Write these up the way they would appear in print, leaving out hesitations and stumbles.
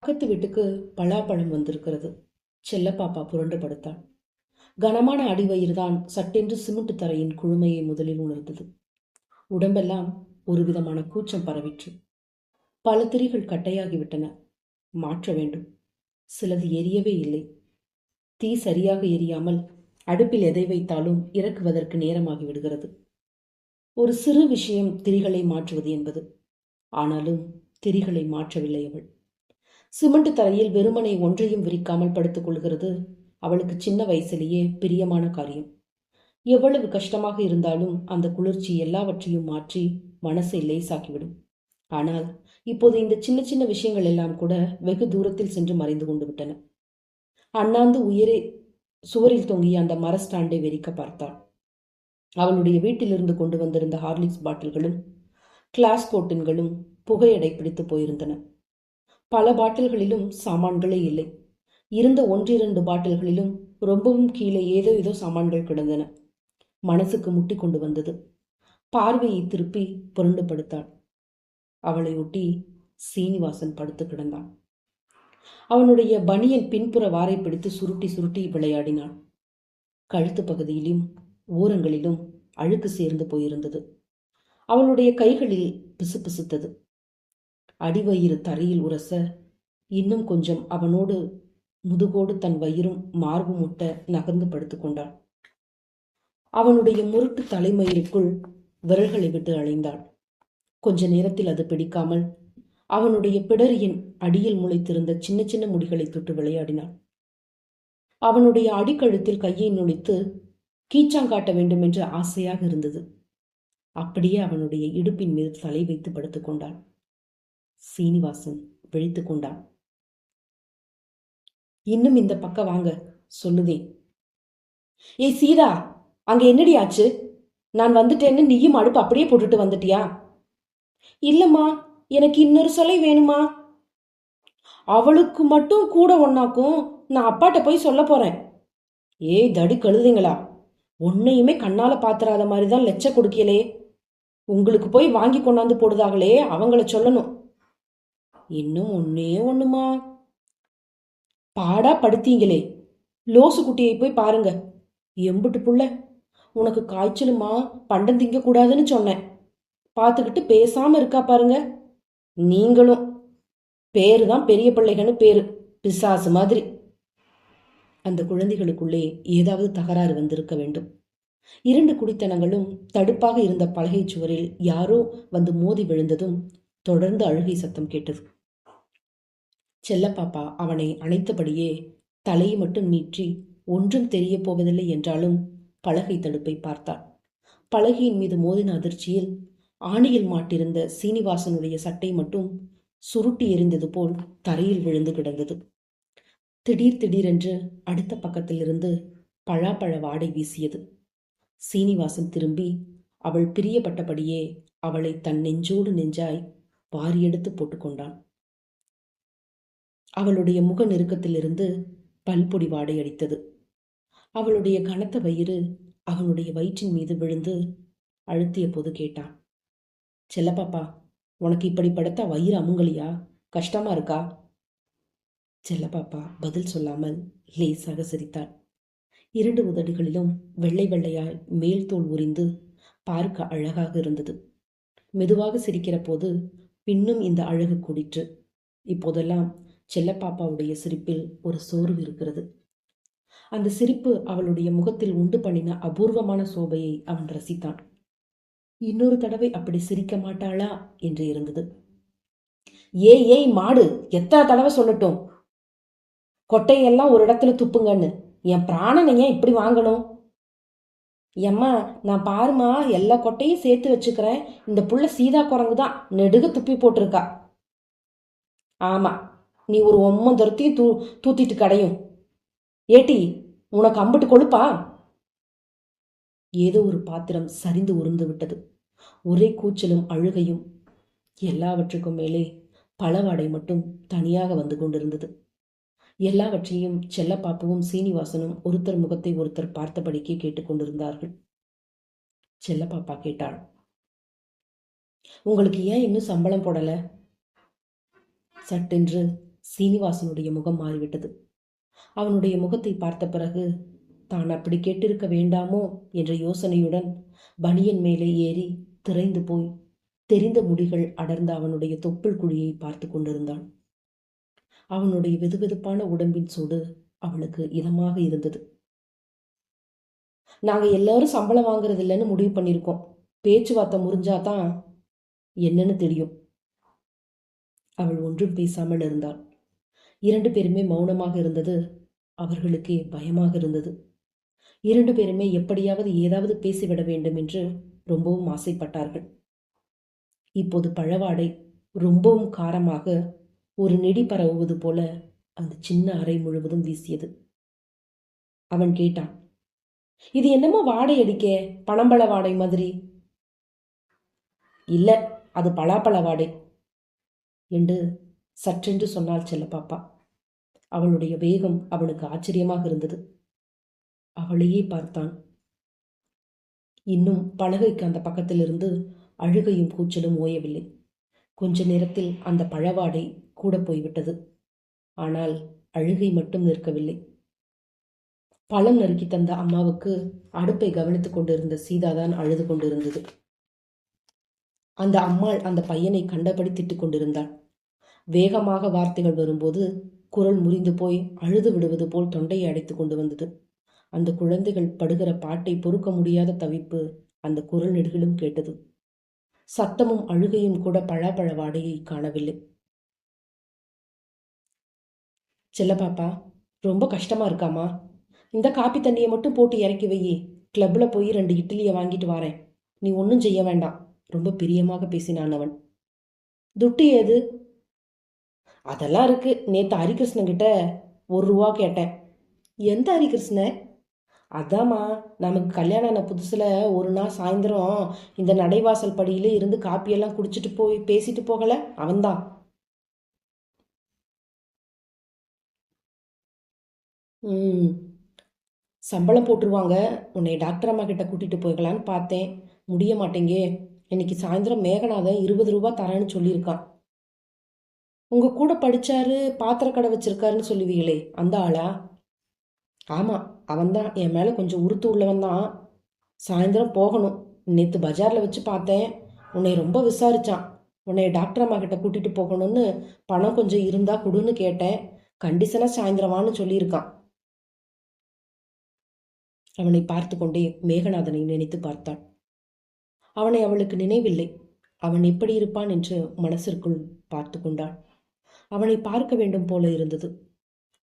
பக்கத்து வீட்டுக்கு பலாப்பழம் வந்திருக்கிறது. செல்லப்பாப்பா புரண்டு படுத்தாள். கனமான அடிவயிறுதான் சட்டென்று சிமெண்ட் தரையின் குழுமையை முதலில் உணர்ந்தது. உடம்பெல்லாம் ஒரு விதமான கூச்சம் பரவிற்று. பல திரிகள் கட்டையாகிவிட்டன. மாற்ற வேண்டும். சிலது எரியவே இல்லை. தீ சரியாக எரியாமல் அடுப்பில் எதை வைத்தாலும் இறக்குவதற்கு நேரமாகி விடுகிறது. ஒரு சிறு விஷயம் திரிகளை மாற்றுவது என்பது. ஆனாலும் திரிகளை மாற்றவில்லை அவள். சிமெண்ட் தரையில் வெறுமனை ஒன்றையும் விரிக்காமல் படுத்துக் கொள்கிறது அவளுக்கு சின்ன வயசிலேயே பிரியமான காரியம். எவ்வளவு கஷ்டமாக இருந்தாலும் அந்த குளிர்ச்சி எல்லாவற்றையும் மாற்றி மனசை லேசாக்கிவிடும். ஆனால் இப்போது இந்த சின்ன சின்ன விஷயங்கள் எல்லாம் கூட வெகு தூரத்தில் சென்று மறைந்து கொண்டு விட்டன. அண்ணாந்து உயரே சுவரில் தொங்கிய அந்த மர ஸ்டாண்டை வெறிக்க பார்த்தாள். அவளுடைய வீட்டிலிருந்து கொண்டு வந்திருந்த ஹார்லிக்ஸ் பாட்டில்களும் கிளாஸ் கோட்டின்களும் புகையடை பிடித்து போயிருந்தன. பல பாட்டில்களிலும் சாமான்களே இல்லை. இருந்த ஒன்றிரண்டு பாட்டில்களிலும் ரொம்பவும் கீழே ஏதோ ஏதோ சாமான்கள் கிடந்தன. மனசுக்கு முட்டி கொண்டு வந்தது. பார்வையை திருப்பி புரண்டு படுத்தாள். அவளை ஒட்டி சீனிவாசன் படுத்து கிடந்தான். அவனுடைய பனியன் பின்புற வாரை பிடித்து சுருட்டி சுருட்டி விளையாடினாள். கழுத்து பகுதியிலும் ஓரங்களிலும் அழுக்கு சேர்ந்து போயிருந்தது. அவளுடைய கைகளில் பிசுபிசுத்தது. அடிவயிறு தரையில் உரச இன்னும் கொஞ்சம் அவனோடு முதுகோடு தன் வயிறும் மார்பு முட்ட நகர்ந்து படுத்துக் கொண்டாள். அவனுடைய முருட்டு தலைமயிருக்குள் விரல்களை விட்டு அழைந்தாள். கொஞ்ச நேரத்தில் அது பிடிக்காமல் அவனுடைய பிடரியின் அடியில் முளைத்திருந்த சின்ன சின்ன முடிகளை தொட்டு விளையாடினாள். அவனுடைய அடிக்கழுத்தில் கையை நுழைத்து கீச்சாங்காட்ட வேண்டும் என்று ஆசையாக இருந்தது. அப்படியே அவனுடைய இடுப்பின் மீது தலை வைத்து படுத்துக் கொண்டாள். சீனிவாசன் விழித்துக் கொண்டான். இன்னும் இந்த பக்கம் வாங்க சொல்லுதேன். ஏய் சீதா, அங்க என்னடி ஆச்சு? நான் வந்துட்டேன்னு நீயும் அடுப்பு அப்படியே போட்டுட்டு வந்துட்டியா? இல்லம்மா, எனக்கு இன்னொரு சொலை வேணுமா? அவளுக்கு மட்டும் கூட ஒன்னாக்கும். நான் அப்பாட்ட போய் சொல்ல போறேன். ஏய் தடி கழுதுங்களா, உன்னையுமே கண்ணால பாத்துறாத மாதிரிதான் லெச்ச கொடுக்கலே. உங்களுக்கு போய் வாங்கி கொண்டாந்து போடுதாங்களே, அவங்கள சொல்லணும். இன்னும் ஒன்னே ஒண்ணுமா? பாடா படுத்தீங்களே, லோசு குட்டியை போய் பாருங்க. எம்புட்டு புள்ள, உனக்கு காய்ச்சலுமா, பண்டம் திங்க கூடாதுன்னு சொன்னேன். பார்த்துக்கிட்டு பேசாம இருக்கா பாருங்க. நீங்களும் பேரு தான் பெரிய பிள்ளைகன்னு பேரு, பிசாசு மாதிரி. அந்த குழந்தைகளுக்குள்ளே ஏதாவது தகராறு வந்திருக்க வேண்டும். இரண்டு குடித்தனங்களும் தடுப்பாக இருந்த பலகை சுவரில் யாரோ வந்து மோதி விழுந்ததும் தொடர்ந்து அழுகை சத்தம் கேட்டது. செல்லப்பாப்பா அவனை அணைத்தபடியே தலையை மட்டும் நீற்றி ஒன்றும் தெரிய போவதில்லை என்றாலும் பலகை தடுப்பை பார்த்தாள். பலகையின் மீது மோதின அதிர்ச்சியில் ஆணியில் மாட்டிருந்த சீனிவாசனுடைய சட்டை மட்டும் சுருட்டி எறிந்தது போல் தரையில் விழுந்து கிடந்தது. திடீர் திடீரென்று அடுத்த பக்கத்திலிருந்து பழாப்பழ வாடை வீசியது. சீனிவாசன் திரும்பி அவள் பிரியப்பட்டபடியே அவளை தன் நெஞ்சோடு நெஞ்சாய் வாரியெடுத்து போட்டுக்கொண்டான். அவளுடைய முக நெருக்கத்திலிருந்து பல்பொடி வாடை அடித்தது. அவளுடைய கனத்த வயிறு அவனுடைய வயிற்றின் மீது விழுந்து அழுத்திய போது கேட்டான், செல்லப்பாப்பா, உனக்கு இப்படி படுத்தா வயிறு அமுங்கலியா? கஷ்டமா இருக்கா? செல்லப்பாப்பா பதில் சொல்லாமல் லேசாக சிரித்தாள். இரண்டு உதடுகளிலும் வெள்ளை வெள்ளையாய் மேல் தோல் உரிந்து பார்க்க அழகாக இருந்தது. மெதுவாக சிரிக்கிற போது பின்னும் இந்த அழகு கூடிற்று. இப்போதெல்லாம் செல்லப்பாப்பாவுடைய சிரிப்பில் ஒரு சோர்வு இருக்கிறது. அந்த சிரிப்பு அவளுடைய முகத்தில் உண்டு பண்ணின அபூர்வமான சோபையை அவன் ரசித்தான். இன்னொரு தடவை அப்படி சிரிக்க மாட்டாளா என்று இருந்தது. ஏய் ஏய் மாடு, எத்தனை தடவை சொல்லட்டும், கொட்டையெல்லாம் ஒரு இடத்துல துப்புங்கன்னு. என் பிராணனை ஏன் இப்படி வாங்கணும்? எம்மா, நான் பாருமா, எல்லா கொட்டையும் சேர்த்து வச்சுக்கிறேன். இந்த புள்ள சீதா குரங்கு தான் நெடுக துப்பி போட்டிருக்கா. ஆமா, நீ ஒரு ஒம்மந்தரத்தையும் தூத்திட்டு கடையும். ஏட்டி, உனக்கு அம்புட்டு கொழுப்பா? ஏதோ ஒரு பாத்திரம் சரிந்து உருந்து விட்டது. ஒரே கூச்சலும் அழுகையும். எல்லாவற்றுக்கும் மேலே பழவாடை மட்டும் தனியாக வந்து கொண்டிருந்தது. எல்லாவற்றையும் செல்லப்பாப்புவும் சீனிவாசனும் ஒருத்தர் முகத்தை ஒருத்தர் பார்த்தபடிக்கே கேட்டுக்கொண்டிருந்தார்கள். செல்லப்பாப்பா கேட்டாள், உங்களுக்கு ஏன் இன்னும் சம்பளம் போடல? சட்டென்று சீனிவாசனுடைய முகம் மாறிவிட்டது. அவனுடைய முகத்தை பார்த்த பிறகு தான் அப்படி கேட்டிருக்க வேண்டாமோ என்ற யோசனையுடன் பனியன் மேலே ஏறி திரைந்து போய் தெரிந்த முடிகள் அடர்ந்த அவனுடைய தொப்புள் குழியை பார்த்து கொண்டிருந்தான். அவனுடைய வெதுவெதுப்பான உடம்பின் சூடு அவளுக்கு இதமாக இருந்தது. நாங்க எல்லாரும் சம்பளம் வாங்குறது இல்லைன்னு முடிவு பண்ணியிருக்கோம். பேச்சுவார்த்தை முறிஞ்சாதான் என்னன்னு தெரியும். அவள் ஒன்றும் பேசாமல் இருந்தாள். 2 பேருமே மௌனமாக இருந்தது அவர்களுக்கே பயமாக இருந்தது. 2 பேருமே எப்படியாவது ஏதாவது பேசிவிட வேண்டும் என்று ரொம்பவும் ஆசைப்பட்டார்கள். இப்போது பழவாடை ரொம்பவும் காரமாக ஒரு நெடி பரவுவது போல அந்த சின்ன அறை முழுவதும் வீசியது. அவன் கேட்டான், இது என்னமோ வாடை அடிக்க, பனம்பழ வாடை மாதிரி. இல்ல, அது பலாப்பழ வாடை என்று சற்றென்று சொன்னாள் செல்லப்பாப்பா. அவளுடைய வேகம் அவனுக்கு ஆச்சரியமாக இருந்தது. அவளையே பார்த்தான். இன்னும் பலகைக்கு அந்த பக்கத்திலிருந்து அழுகையும் கூச்சலும் ஓயவில்லை. கொஞ்ச நேரத்தில் அந்த பழவாடை கூட போய்விட்டது. ஆனால் அழுகை மட்டும் நிற்கவில்லை. பழம் நறுக்கி தந்த அம்மாவுக்கு அடுப்பை கவனித்துக் கொண்டிருந்த சீதாதான் அழுது கொண்டிருந்தது. அந்த அம்மாள் அந்த பையனை கண்டபடி திட்டிக் கொண்டிருந்தாள். வேகமாக வார்த்தைகள் வரும்போது குரல் முறிந்து போய் அழுது விடுவது போல் தொண்டையை அடைத்து கொண்டு வந்தது. அந்த குழந்தைகள் படுகிற பாட்டை பொறுக்க முடியாத தவிப்பு அந்த குரல் நெடுகிலும் கேட்டது. சத்தமும் அழுகையும் கூட பழாப்பழ வாடையை காணவில்லை. செல்லப்பாப்பா, ரொம்ப கஷ்டமா இருக்காமா? இந்த காப்பி தண்ணியை மட்டும் போட்டு இறக்கி வையி. கிளப்ல போய் 2 இட்லியை வாங்கிட்டு வாரேன். நீ ஒன்றும் செய்ய வேண்டாம். ரொம்ப பிரியமாக பேசினான் அவன். துட்டு ஏது? அதெல்லாம் இருக்கு. நேற்று ஹரிகிருஷ்ணன் கிட்ட 1 ரூபா கேட்டேன். எந்த ஹரிகிருஷ்ண? அதாம்மா, நமக்கு கல்யாணம் ஆன புதுசுல ஒரு நாள் சாயந்தரம் இந்த நடைவாசல் படியில இருந்து காப்பியெல்லாம் குடிச்சிட்டு போய் பேசிட்டு போகல, அவன்தான். சம்பளம் போட்டுருவாங்க. உன்னை டாக்டர் அம்மா கிட்ட கூட்டிட்டு போய்கலான்னு பார்த்தேன். முடிய மாட்டேங்கே. இன்னைக்கு சாயந்தரம் மேகநாதன் 20 ரூபா தரேன்னு சொல்லியிருக்கான். உங்க கூட படிச்சாரு, பாத்திரக்கடை வச்சிருக்காருன்னு சொல்லுவீங்களே, அந்த ஆளா? ஆமா, அவன்தான். என் மேல கொஞ்சம் உறுத்து உள்ளவன் தான். சாயந்தரம் போகணும். நேற்று பஜார்ல வச்சு பார்த்தேன். உன்னை ரொம்ப விசாரிச்சான். உன்னை டாக்டர் அம்மா கிட்ட கூட்டிட்டு போகணும்னு பணம் கொஞ்சம் இருந்தா கொடுன்னு கேட்டேன். கண்டிஷனா சாயந்தரமானு சொல்லியிருக்கான். அவனை பார்த்து கொண்டே மேகநாதனை நினைத்து பார்த்தாள். அவனை அவளுக்கு நினைவில்லை. அவன் எப்படி இருப்பான் என்று மனசிற்குள் பார்த்து கொண்டாள். அவனை பார்க்க வேண்டும் போல இருந்தது.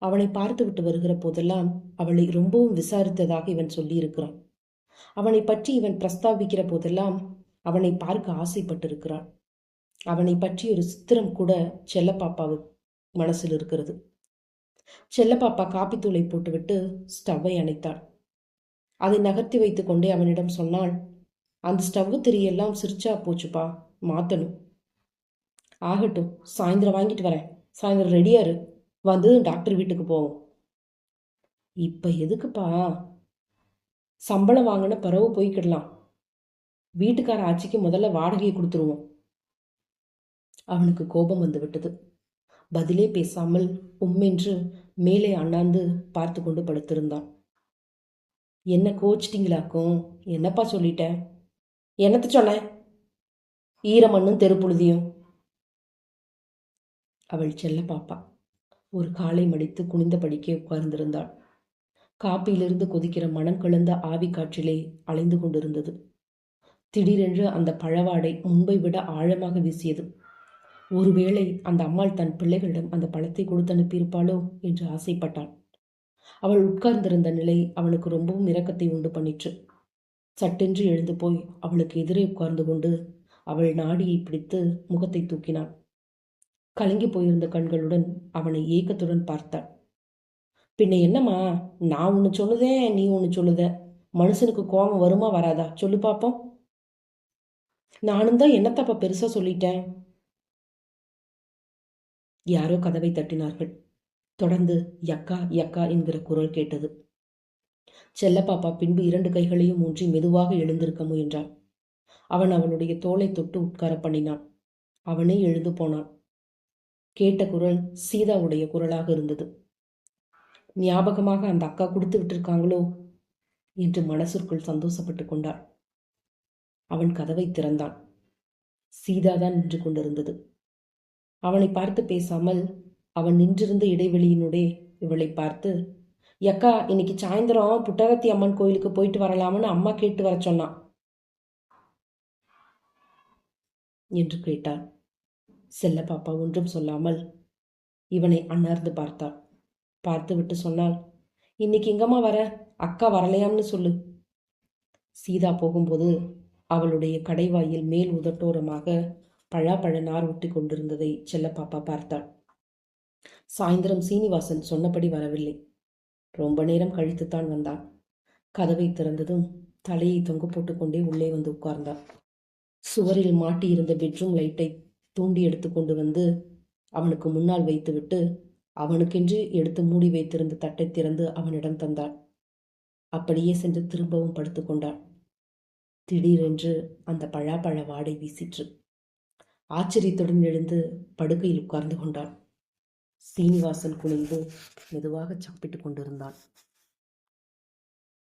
அவனை பார்த்துவிட்டு வருகிற போதெல்லாம் அவளை ரொம்பவும் விசாரித்ததாக இவன் சொல்லியிருக்கிறான். அவனை பற்றி இவன் பிரஸ்தாபிக்கிற போதெல்லாம் அவனை பார்க்க ஆசைப்பட்டிருக்கிறான். அவனை பற்றி ஒரு சித்திரம் கூட செல்லப்பாப்பாவு மனசில் இருக்கிறது. செல்லப்பாப்பா காப்பித்தூளை போட்டுவிட்டு ஸ்டவ்வை அணைத்தாள். அதை நகர்த்தி வைத்துக் கொண்டே அவனிடம் சொன்னாள், அந்த ஸ்டவ்வு திரியெல்லாம் சிரிச்சா போச்சுப்பா, மாத்தணும். ஆகட்டும், சாயந்தரம் வாங்கிட்டு வரேன். சாயந்தரம் ரெடியா இரு. வந்து டாக்டர் வீட்டுக்கு போவோம். இப்ப எதுக்குப்பா? சம்பளம் வாங்கின பிறகு போய்க்கிடலாம். வீட்டுக்கார ஆட்சிக்கு முதல்ல வாடகையை கொடுத்துருவோம். அவனுக்கு கோபம் வந்து விட்டது. பதிலே பேசாமல் உம்மென்று மேலே அண்ணாந்து பார்த்து கொண்டு படுத்திருந்தான். என்ன கோச்சிட்டிங்களாக்கும்? என்னப்பா சொல்லிட்டேன்? என்னத்த சொன்னேன்? ஈரமண்ணும் தெருப்புழுதியும். அவள் செல்ல பாப்பா ஒரு காலை மடித்து குனிந்தபடிக்கே உட்கார்ந்திருந்தாள். காப்பியிலிருந்து கொதிக்கிற மனம் கலந்த ஆவி காற்றிலே அலைந்து கொண்டிருந்தது. திடீரென்று அந்த பழவாடை முன்பை விட ஆழமாக வீசியது. ஒருவேளை அந்த அம்மாள் தன் பிள்ளைகளிடம் அந்த பழத்தை கொடுத்து அனுப்பியிருப்பாளோ என்று ஆசைப்பட்டாள். அவள் உட்கார்ந்திருந்த நிலை அவனுக்கு ரொம்பவும் இரக்கத்தை உண்டு பண்ணிற்று. சட்டென்று எழுந்து போய் அவளுக்கு எதிரே உட்கார்ந்து கொண்டு அவள் நாடியை பிடித்து முகத்தை தூக்கினாள். கலங்கி போயிருந்த கண்களுடன் அவனை ஏக்கத்துடன் பார்த்தாள். பின்ன என்னம்மா, நான் ஒன்று சொல்லுதேன், நீ ஒன்று சொல்லுத. மனுஷனுக்கு கோபம் வருமா வராதா சொல்லு பாப்போம். நானும் தான் என்னத்தப்பா பெருசா சொல்லிட்டேன். யாரோ கதவை தட்டினார்கள். தொடர்ந்து யக்கா யக்கா என்கிற குரல் கேட்டது. செல்லப்பாப்பா பின்பு 2 கைகளையும் ஊன்றி மெதுவாக எழுந்திருக்க முயன்றான். அவன் அவளுடைய தோளை தொட்டு உட்கார பண்ணினான். அவனே எழுந்து போனான். கேட்ட குரல் சீதாவுடைய குரலாக இருந்தது. ஞாபகமாக அந்த அக்கா கொடுத்து விட்டிருக்காங்களோ என்று மனசிற்குள் சந்தோஷப்பட்டு கொண்டாள். அவன் கதவை திறந்தான். சீதாதான் நின்று கொண்டிருந்தது. அவனை பார்த்து பேசாமல் அவன் நின்றிருந்த இடைவெளியினுடைய இவளை பார்த்து, "யக்கா, இன்னைக்கு சாயந்தரம் புட்டரத்தி அம்மன் கோயிலுக்கு போயிட்டு வரலாம்னு அம்மா கேட்டு வர சொன்னான்" என்று கேட்டாள். செல்ல பாப்பா ஒன்றும் சொல்லாமல் இவனை அண்ணார்ந்து பார்த்தாள். பார்த்துவிட்டு சொன்னாள், "இன்னைக்கு எங்கம்மா வர? அக்கா வரலையாம்னு சொல்லு." சீதா போகும்போது அவளுடைய கடைவாயில் மேல் உதட்டோரமாக பழாப்பழ நார் ஒட்டி கொண்டிருந்ததை செல்லப்பாப்பா பார்த்தாள். சாயந்தரம் சீனிவாசன் சொன்னபடி வரவில்லை. ரொம்ப நேரம் கழித்துத்தான் வந்தான். கதவை திறந்ததும் தலையை தொங்க போட்டுக்கொண்டே உள்ளே வந்து உட்கார்ந்தாள். சுவரில் மாட்டியிருந்த பெட்ரூம் லைட்டை தூண்டி எடுத்து கொண்டு வந்து அவனுக்கு முன்னால் வைத்துவிட்டு அவனுக்கென்று எடுத்து மூடி வைத்திருந்த தட்டை திறந்து அவனிடம் தந்தாள். அப்படியே சென்று திரும்பவும் படுத்துக்கொண்டாள். திடீரென்று அந்த பழாப்பழ வாடை வீசிற்று. ஆச்சரியத்துடன் எழுந்து படுக்கையில் உட்கார்ந்து கொண்டாள். சீனிவாசன் குனிந்து மெதுவாக சாப்பிட்டு கொண்டிருந்தான்.